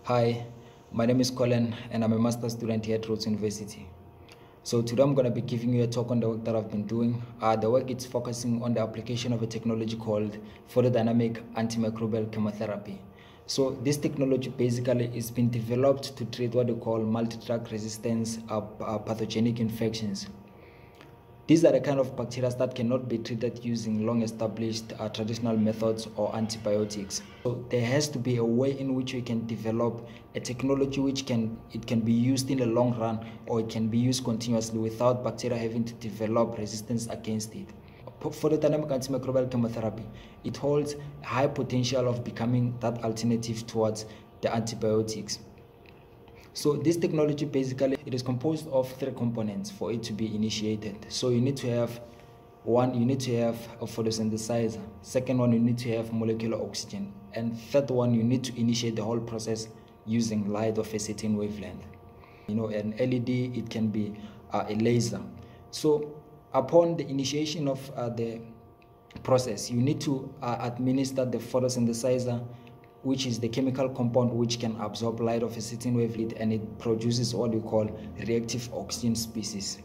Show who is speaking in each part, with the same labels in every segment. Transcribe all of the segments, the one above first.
Speaker 1: Hi, my name is Collen and I'm a master's student here at Rhodes University. So today I'm going to be giving you a talk on the work that I've been doing. The work is focusing on the application of a technology called photodynamic antimicrobial chemotherapy. So this technology basically is being developed to treat what we call multidrug-resistance pathogenic infections. These are the kind of bacteria that cannot be treated using long-established traditional methods or antibiotics. So there has to be a way in which we can develop a technology which can be used in the long run, or it can be used continuously without bacteria having to develop resistance against it. For the dynamic antimicrobial chemotherapy, it holds high potential of becoming that alternative towards the antibiotics. So this technology basically, it is composed of three components for it to be initiated. So you need to have one, you need to have a photosynthesizer. Second one, you need to have molecular oxygen. And third one, you need to initiate the whole process using light of a certain wavelength. An LED, it can be a laser. So upon the initiation of the process, you need to administer the photosynthesizer, which is the chemical compound which can absorb light of a certain wavelength, and it produces what we call reactive oxygen species.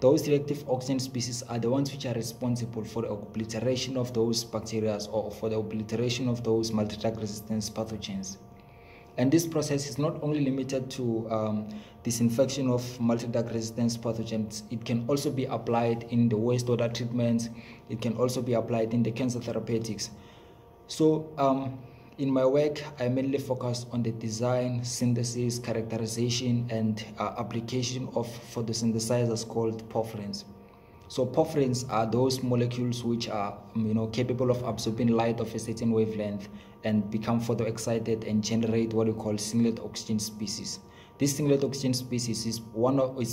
Speaker 1: Those reactive oxygen species are the ones which are responsible for the obliteration of those bacteria or for the obliteration of those multidrug-resistance pathogens. And this process is not only limited to disinfection of multidrug-resistance pathogens. It can also be applied in the wastewater treatments. It can also be applied in the cancer therapeutics. So in my work, I mainly focus on the design, synthesis, characterization, and application of photosynthesizers called porphyrins. So porphyrins are those molecules which are capable of absorbing light of a certain wavelength and become photoexcited and generate what we call singlet oxygen species. This singlet oxygen species is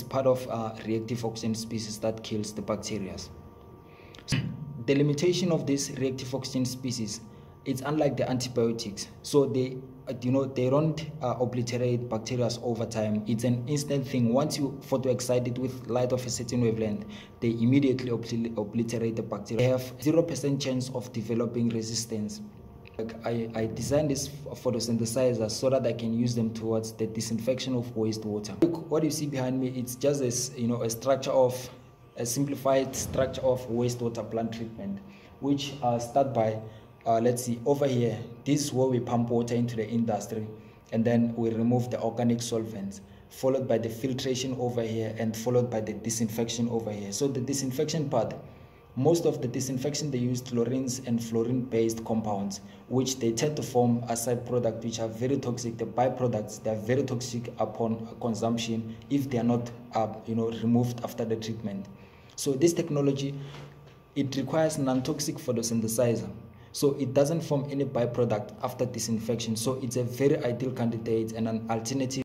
Speaker 1: part of reactive oxygen species that kills the bacteria. So the limitation of this reactive oxygen species, it's unlike the antibiotics. So they don't obliterate bacteria over time. It's an instant thing. Once you photoexcite it with light of a certain wavelength, they immediately obliterate the bacteria. They have 0% chance of developing resistance. I designed this photosynthesizer so that I can use them towards the disinfection of wastewater. Look, what you see behind me, it's just a simplified structure of wastewater plant treatment, which start by let's see, over here, this is where we pump water into the industry, and then we remove the organic solvents, followed by the filtration over here, and followed by the disinfection over here. So the disinfection part, most of the disinfection, they use chlorines and fluorine-based compounds, which they tend to form a side product which are very toxic. The byproducts, they are very toxic upon consumption if they are not removed after the treatment. So this technology, it requires non-toxic photosynthesizer. So it doesn't form any byproduct after disinfection. So it's a very ideal candidate and an alternative